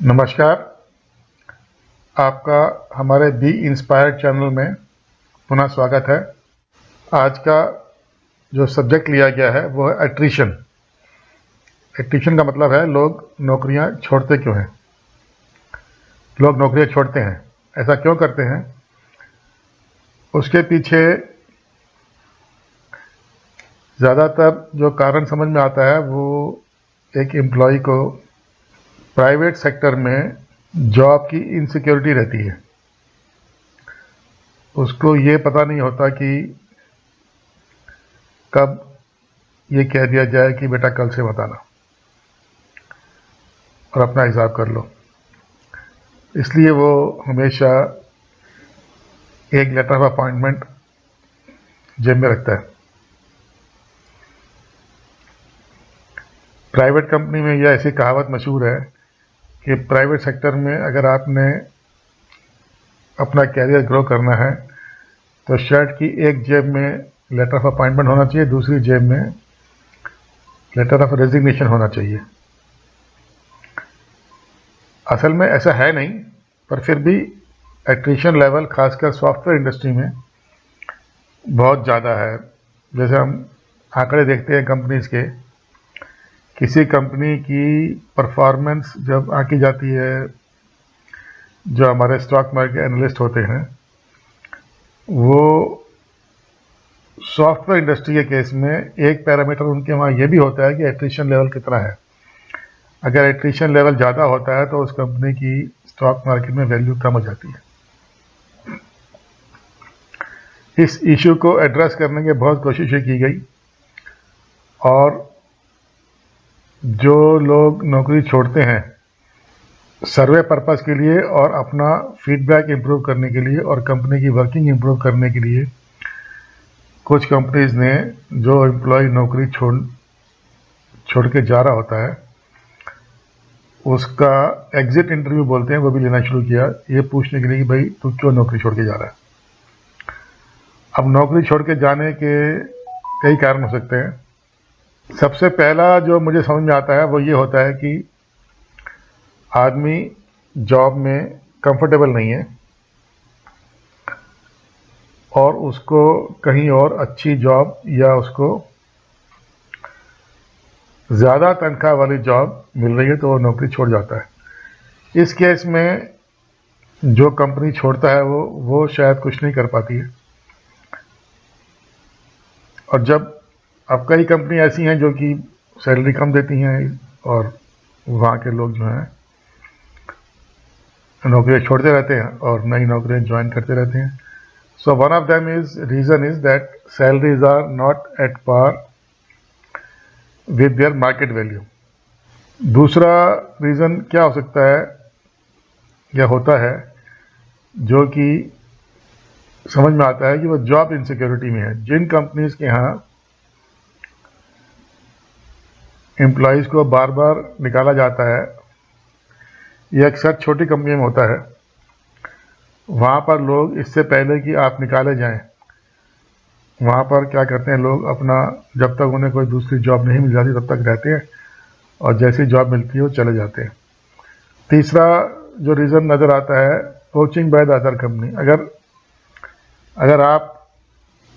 नमस्कार। आपका हमारे बी इंस्पायर्ड चैनल में पुनः स्वागत है। आज का जो सब्जेक्ट लिया गया है वो है एट्रिशन। एट्रिशन का मतलब है लोग नौकरियां छोड़ते क्यों हैं। लोग नौकरियां छोड़ते हैं, ऐसा क्यों करते हैं, उसके पीछे ज़्यादातर जो कारण समझ में आता है वो एक एम्प्लॉय को प्राइवेट सेक्टर में जॉब की इनसिक्योरिटी रहती है। उसको ये पता नहीं होता कि कब ये कह दिया जाए कि बेटा कल से मत आना और अपना हिसाब कर लो, इसलिए वो हमेशा एक लेटर ऑफ अपॉइंटमेंट जेब में रखता है। प्राइवेट कंपनी में यह ऐसी कहावत मशहूर है कि प्राइवेट सेक्टर में अगर आपने अपना कैरियर ग्रो करना है तो शर्ट की एक जेब में लेटर ऑफ अपॉइंटमेंट होना चाहिए, दूसरी जेब में लेटर ऑफ रेजिग्नेशन होना चाहिए। असल में ऐसा है नहीं, पर फिर भी एट्रिशन लेवल खासकर सॉफ्टवेयर इंडस्ट्री में बहुत ज़्यादा है। जैसे हम आंकड़े देखते हैं कंपनीज के, किसी कंपनी की परफॉर्मेंस जब आंकी जाती है, जो हमारे स्टॉक मार्केट एनालिस्ट होते हैं वो सॉफ्टवेयर इंडस्ट्री के केस में एक पैरामीटर उनके वहाँ ये भी होता है कि एट्रिशन लेवल कितना है। अगर एट्रिशन लेवल ज़्यादा होता है तो उस कंपनी की स्टॉक मार्केट में वैल्यू कम हो जाती है। इस इशू को एड्रेस करने की बहुत कोशिशें की गई और जो लोग नौकरी छोड़ते हैं सर्वे पर्पस के लिए और अपना फीडबैक इम्प्रूव करने के लिए और कंपनी की वर्किंग इम्प्रूव करने के लिए, कुछ कंपनीज ने जो एम्प्लॉय नौकरी छोड़ के जा रहा होता है उसका एग्जिट इंटरव्यू बोलते हैं, वो भी लेना शुरू किया, ये पूछने के लिए कि भाई तू क्यों नौकरी छोड़ के जा रहा है। अब नौकरी छोड़ के जाने के कई कारण हो सकते हैं। सबसे पहला जो मुझे समझ में आता है वो ये होता है कि आदमी जॉब में कंफर्टेबल नहीं है और उसको कहीं और अच्छी जॉब या उसको ज़्यादा तनख्वाह वाली जॉब मिल रही है तो वो नौकरी छोड़ जाता है। इस केस में जो कंपनी छोड़ता है वो शायद कुछ नहीं कर पाती है। और जब अब कई कंपनी ऐसी हैं जो कि सैलरी कम देती हैं और वहाँ के लोग जो हैं नौकरियाँ छोड़ते रहते हैं और नई नौकरियाँ ज्वाइन करते रहते हैं। So one of them reason is that salaries are not at par with their market value. दूसरा रीज़न क्या हो सकता है या होता है जो कि समझ में आता है कि वो जॉब इनसिक्योरिटी में है। जिन कंपनीज के यहाँ एम्प्लॉयज़ को बार बार निकाला जाता है, ये अक्सर छोटी कंपनी में होता है, वहाँ पर लोग इससे पहले कि आप निकाले जाएं, वहाँ पर क्या करते हैं लोग अपना, जब तक उन्हें कोई दूसरी जॉब नहीं मिल जाती तब तक रहते हैं और जैसी जॉब मिलती है वो चले जाते हैं। तीसरा जो रीज़न नज़र आता है, poaching by the other company. अगर आप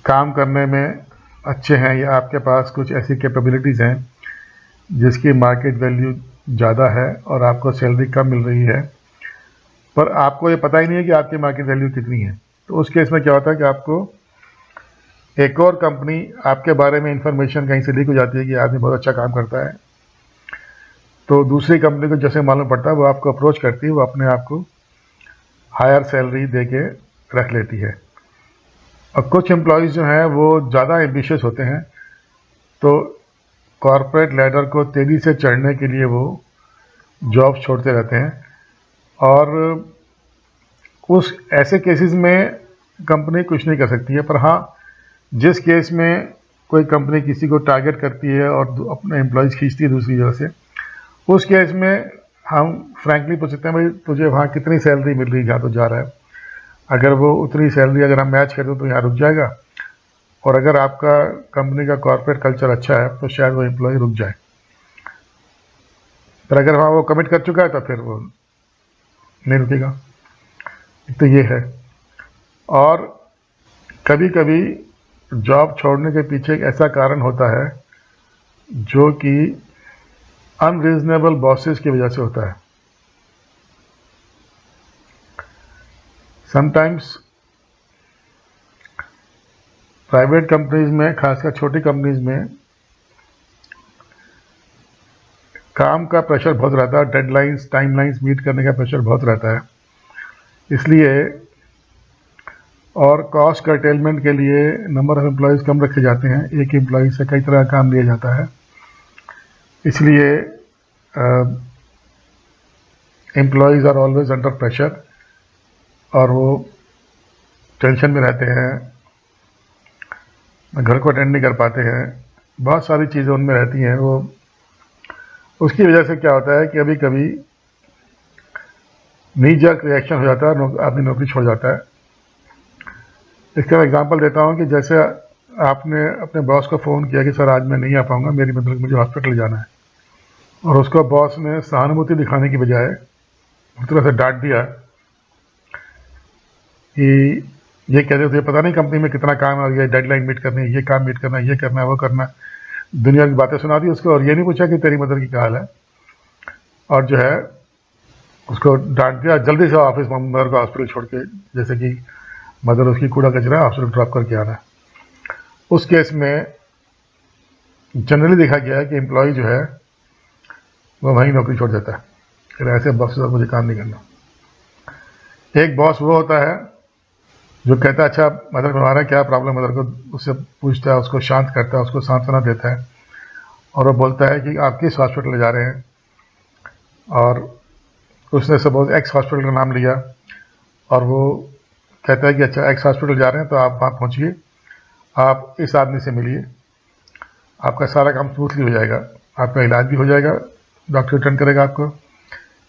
काम करने में अच्छे हैं या आपके पास कुछ ऐसी कैपेबिलिटीज़ हैं जिसकी मार्केट वैल्यू ज़्यादा है और आपको सैलरी कम मिल रही है, पर आपको ये पता ही नहीं है कि आपकी मार्केट वैल्यू कितनी है, तो उस केस में क्या होता है कि आपको एक और कंपनी आपके बारे में इंफॉर्मेशन कहीं से लीक हो जाती है कि आदमी बहुत अच्छा काम करता है, तो दूसरी कंपनी को जैसे मालूम पड़ता है वो आपको अप्रोच करती है, वो अपने आप को हायर सैलरी दे के रख लेती है। और कुछ एम्प्लॉयज़ जो हैं वो ज़्यादा एम्बिशियस होते हैं, तो कॉरपोरेट लैडर को तेज़ी से चढ़ने के लिए वो जॉब छोड़ते रहते हैं और उस ऐसे केसेस में कंपनी कुछ नहीं कर सकती है। पर हाँ, जिस केस में कोई कंपनी किसी को टारगेट करती है और अपने एम्प्लॉयज़ खींचती है दूसरी जगह से, उस केस में हम फ्रैंकली पूछ सकते हैं भाई तुझे वहाँ कितनी सैलरी मिल रही है जहाँ तो जा रहा है। अगर वो उतनी सैलरी अगर हम मैच करें तो यहाँ रुक जाएगा, और अगर आपका कंपनी का कॉर्पोरेट कल्चर अच्छा है तो शायद वो एम्प्लॉय रुक जाए। पर अगर वहाँ वो कमिट कर चुका है तो फिर वो नहीं रुकेगा। तो ये है। और कभी कभी जॉब छोड़ने के पीछे एक ऐसा कारण होता है जो कि अनरीजनेबल बॉसेस की वजह से होता है। समटाइम्स प्राइवेट कंपनीज में, खासकर छोटी कंपनीज में, काम का प्रेशर बहुत रहता है, डेडलाइंस, टाइमलाइंस मीट करने का प्रेशर बहुत रहता है। इसलिए और कॉस्ट कर्टेलमेंट के लिए नंबर ऑफ एम्प्लॉयज़ कम रखे जाते हैं, एक एम्प्लॉय से कई तरह का काम लिया जाता है। इसलिए employees are always under pressure और वो टेंशन में रहते हैं, घर को अटेंड नहीं कर पाते हैं, बहुत सारी चीज़ें उनमें रहती हैं। वो उसकी वजह से क्या होता है कि कभी कभी नी जर्क रिएक्शन हो जाता है, आदमी नौकरी छोड़ जाता है। इसका मैं एग्जांपल देता हूँ कि जैसे आपने अपने बॉस को फ़ोन किया कि सर आज मैं नहीं आ पाऊँगा, मेरी मतलब मुझे हॉस्पिटल जाना है, और उसको बॉस ने सहानुभूति दिखाने की बजाय उस तरह से डांट दिया कि ये कह रहे थे पता नहीं कंपनी में कितना काम है, ये डेडलाइन मीट करनी है, ये काम मीट करना है, ये करना है, वो करना है, दुनिया की बातें सुना दी उसको, और ये नहीं पूछा कि तेरी मदर की क्या हाल है, और जो है उसको डांट दिया, जल्दी से ऑफिस मदर को हॉस्पिटल छोड़ के, जैसे कि मदर उसकी कूड़ा कचरा हॉस्पिटल ड्रॉप करके आना है। उस केस में जनरली देखा गया है कि एम्प्लॉय जो है वो वहीं नौकरी छोड़ देता है, फिर ऐसे बॉस के साथ मुझे काम नहीं करना। एक बॉस वो होता है जो कहता है अच्छा मदर बीमार है, क्या प्रॉब्लम, मदर को उससे पूछता है, उसको शांत करता है, उसको सांत्वना देता है, और वो बोलता है कि आप किस हॉस्पिटल जा रहे हैं, और उसने सपोज एक्स हॉस्पिटल का नाम लिया, और वो कहता है कि अच्छा एक्स हॉस्पिटल जा रहे हैं तो आप वहाँ पहुँचिए, आप इस आदमी से मिलिए, आपका सारा काम स्मूथली हो जाएगा, आपका इलाज भी हो जाएगा, डॉक्टर रिटर्न करेगा आपको,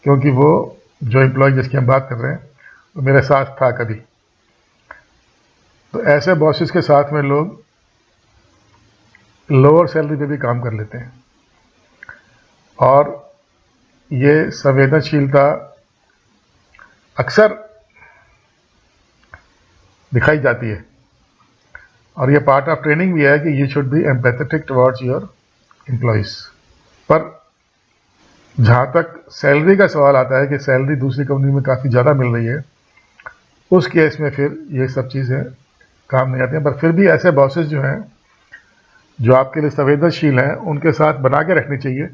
क्योंकि वो जो एम्प्लॉय जिसकी हम बात कर रहे हैं वो मेरे साथ था कभी। तो ऐसे बॉसेस के साथ में लोग लोअर सैलरी पे भी काम कर लेते हैं, और ये संवेदनशीलता अक्सर दिखाई जाती है, और ये पार्ट ऑफ ट्रेनिंग भी है कि you should be empathetic towards your employees. पर जहाँ तक सैलरी का सवाल आता है कि सैलरी दूसरी कंपनी में काफ़ी ज़्यादा मिल रही है, उस केस में फिर ये सब चीज़ें काम नहीं आती हैं। पर फिर भी ऐसे बॉसेस जो हैं जो आपके लिए संवेदनशील हैं, उनके साथ बना के रखनी चाहिए,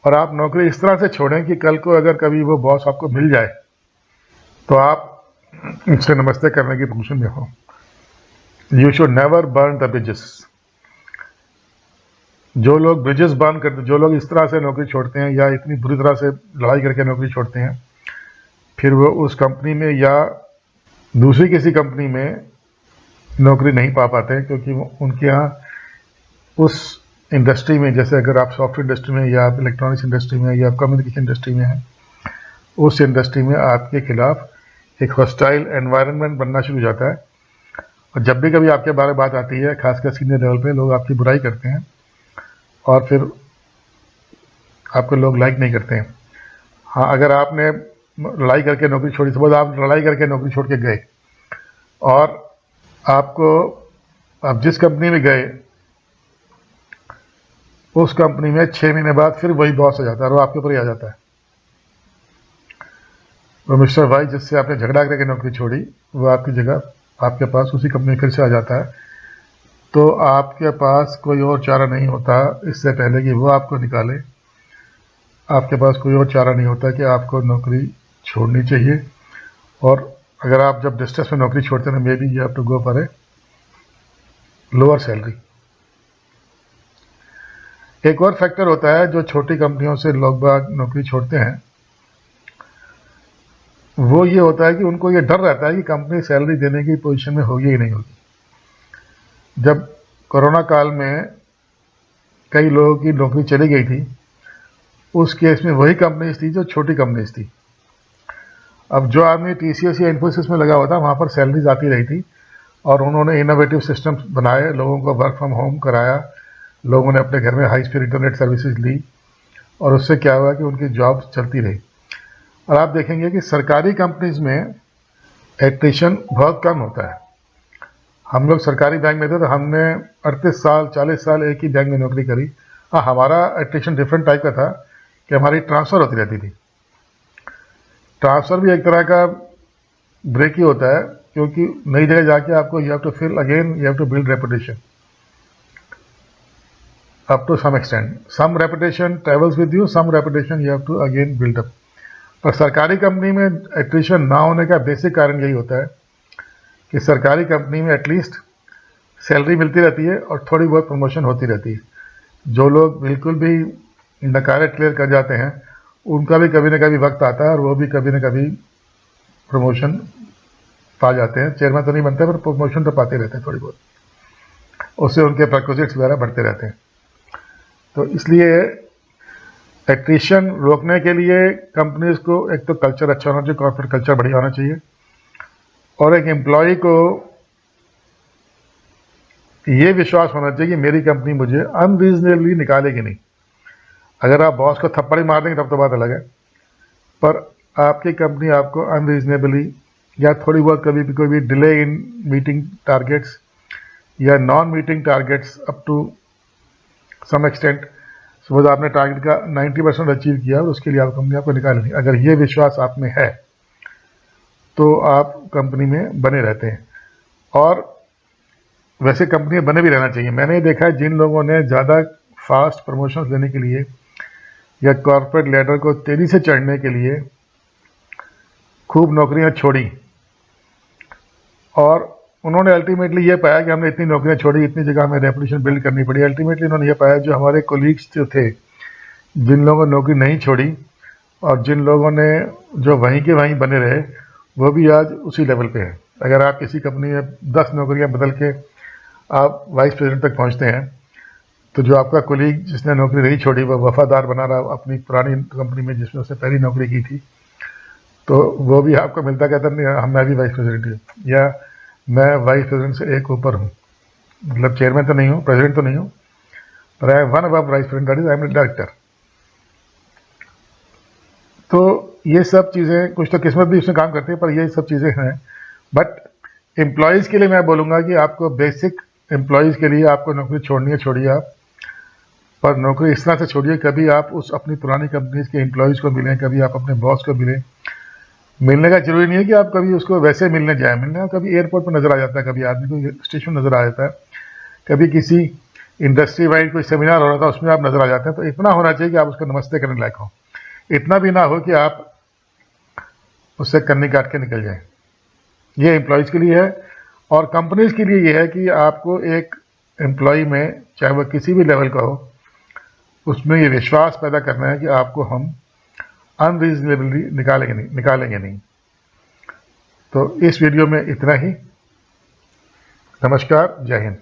और आप नौकरी इस तरह से छोड़ें कि कल को अगर कभी वो बॉस आपको मिल जाए तो आप उससे नमस्ते करने की पोजीशन में हो। You should never burn the bridges. जो लोग ब्रिजेस बर्न करते, जो लोग इस तरह से नौकरी छोड़ते हैं या इतनी बुरी तरह से लड़ाई करके नौकरी छोड़ते हैं, फिर वो उस कंपनी में या दूसरी किसी कंपनी में नौकरी नहीं पा पाते, क्योंकि उनके यहाँ उस इंडस्ट्री में, जैसे अगर आप सॉफ्टवेयर इंडस्ट्री में या आप इलेक्ट्रॉनिक्स इंडस्ट्री में या आप कम्युनिकेशन इंडस्ट्री में हैं, उस इंडस्ट्री में आपके खिलाफ एक हॉस्टाइल एनवायरनमेंट बनना शुरू हो जाता है, और जब भी कभी आपके बारे में बात आती है, खासकर सीनियर लेवल पे, लोग आपकी बुराई करते हैं और फिर आपको लोग लाइक नहीं करते हैं। हाँ, अगर आपने लड़ाई करके नौकरी छोड़ी, सपोज आप लड़ाई करके नौकरी छोड़ के गए, और आपको, आप जिस कंपनी में गए उस कंपनी में 6 महीने बाद फिर वही बॉस आ जाता है और वो आपके ऊपर ही आ जाता है। वो मिस्टर वाई जिससे आपने झगड़ा करके नौकरी छोड़ी, वो आपकी जगह आपके पास उसी कंपनी फिर से आ जाता है। तो आपके पास कोई और चारा नहीं होता, इससे पहले कि वो आपको निकाले, आपके पास कोई और चारा नहीं होता कि आपको नौकरी छोड़नी चाहिए। और अगर आप जब डिस्ट्रेस में नौकरी छोड़ते हैं, maybe you have to go for a lower salary. एक और फैक्टर होता है जो छोटी कंपनियों से लोग बाग नौकरी छोड़ते हैं, वो ये होता है कि उनको ये डर रहता है कि कंपनी सैलरी देने की पोजीशन में होगी ही नहीं होगी। जब कोरोना काल में कई लोगों की नौकरी चली गई थी, उस केस में वही कंपनीज थी जो छोटी कंपनीज थी। अब जो आदमी टीसीएस या इन्फोसिस में लगा हुआ था, वहाँ पर सैलरीज आती रही थी, और उन्होंने इनोवेटिव सिस्टम्स बनाए, लोगों को वर्क फ्रॉम होम कराया, लोगों ने अपने घर में हाई स्पीड इंटरनेट सर्विसेज ली, और उससे क्या हुआ कि उनकी जॉब चलती रही। और आप देखेंगे कि सरकारी कंपनीज में एट्रिशन बहुत कम होता है। हम लोग सरकारी बैंक में थे तो हमने 38 साल 40 साल एक ही बैंक में नौकरी करी। हाँ, हमारा एट्रिशन डिफरेंट टाइप का था कि हमारी ट्रांसफ़र होती रहती थी। ट्रांसफ़र भी एक तरह का ब्रेक ही होता है, क्योंकि नई जगह जाके आपको you have to fill again, you have to build reputation up to some extent. Some reputation travels with you, some reputation you have to again build up. पर सरकारी कंपनी में एट्रिशन ना होने का बेसिक कारण यही होता है कि सरकारी कंपनी में एटलीस्ट सैलरी मिलती रहती है और थोड़ी बहुत प्रमोशन होती रहती है। जो लोग बिल्कुल भी नकारे क्लियर कर जाते हैं उनका भी कभी ना कभी वक्त आता है और वो भी कभी ना कभी प्रमोशन पा जाते हैं। चेयरमैन तो नहीं बनते पर प्रमोशन तो पाते रहते हैं थोड़ी बहुत, उससे उनके प्रेक्विजिट्स वगैरह बढ़ते रहते हैं। तो इसलिए एट्रिशन रोकने के लिए कंपनीज को एक तो कल्चर अच्छा होना चाहिए, कॉर्पोरेट कल्चर बढ़िया होना चाहिए, और एक एम्प्लॉय को ये विश्वास होना चाहिए कि मेरी कंपनी मुझे अनरीजनेबली निकालेगी नहीं। अगर आप बॉस को थप्पड़ ही मार देंगे तब तो बात अलग है, पर आपकी कंपनी आपको अनरीजनेबली या थोड़ी बहुत कभी भी कोई भी डिले इन मीटिंग टारगेट्स या non meeting targets up to some extent, suppose आपने टारगेट का 90% अचीव किया और उसके लिए आप कंपनी आपको निकालेगी, अगर ये विश्वास आप में है तो आप कंपनी में बने रहते हैं। और वैसे कंपनी में बने भी रहना चाहिए। मैंने देखा है जिन लोगों ने ज़्यादा फास्ट प्रमोशंस लेने के लिए या कॉर्पोरेट लैडर को तेज़ी से चढ़ने के लिए खूब नौकरियां छोड़ी और उन्होंने अल्टीमेटली ये पाया कि हमने इतनी नौकरियां छोड़ी, इतनी जगह हमें रेपुटेशन बिल्ड करनी पड़ी, अल्टीमेटली उन्होंने ये पाया जो हमारे कोलीग्स जो थे, जिन लोगों ने नौकरी नहीं छोड़ी और जिन लोगों ने जो वहीं के वहीं बने रहे, वो भी आज उसी लेवल पे है। अगर आप किसी कंपनी में 10 नौकरियां बदल के आप वाइस प्रेसिडेंट तक पहुंचते हैं तो जो आपका कोलीग जिसने नौकरी नहीं छोड़ी वह वफादार बना रहा अपनी पुरानी कंपनी में जिसमें उसने पहली नौकरी की थी, तो वो भी आपको मिलता कहता नहीं मैं भी वाइस प्रेसिडेंट हूँ या मैं वाइस प्रेसिडेंट से एक ऊपर हूँ, मतलब चेयरमैन तो नहीं हूँ, प्रेसिडेंट तो नहीं हूँ, पर I am one above vice president, that is I am director. तो ये सब चीज़ें, कुछ तो किस्मत भी उसमें काम करती है, पर ये सब चीज़ें हैं। बट एम्प्लॉयज़ के लिए मैं बोलूँगा कि आपको बेसिक एम्प्लॉयज़ के लिए आपको नौकरी छोड़नी है, छोड़िए आप, पर नौकरी इस तरह से छोड़िए कभी आप उस अपनी पुरानी कंपनीज के एम्प्लॉयज़ को मिलें, कभी आप अपने बॉस को मिलें। मिलने का जरूरी नहीं है कि आप कभी उसको वैसे मिलने जाए, मिलने कभी एयरपोर्ट पर नज़र आ जाता है, कभी आदमी को स्टेशन नज़र आ जाता है, कभी किसी इंडस्ट्री वाइड कोई सेमिनार हो रहा था उसमें आप नज़र आ जाते हैं। तो इतना होना चाहिए कि आप उसको नमस्ते करने लायक हो, इतना भी ना हो कि आप उससे कन्नी काट के निकल जाएं। ये एम्प्लॉयज़ के लिए है और कंपनीज के लिए ये है कि आपको एक एम्प्लॉय में, चाहे वह किसी भी लेवल का हो, उसमें ये विश्वास पैदा करना है कि आपको हम अनरीजनेबली निकालेंगे नहीं। तो इस वीडियो में इतना ही। नमस्कार, जय हिंद।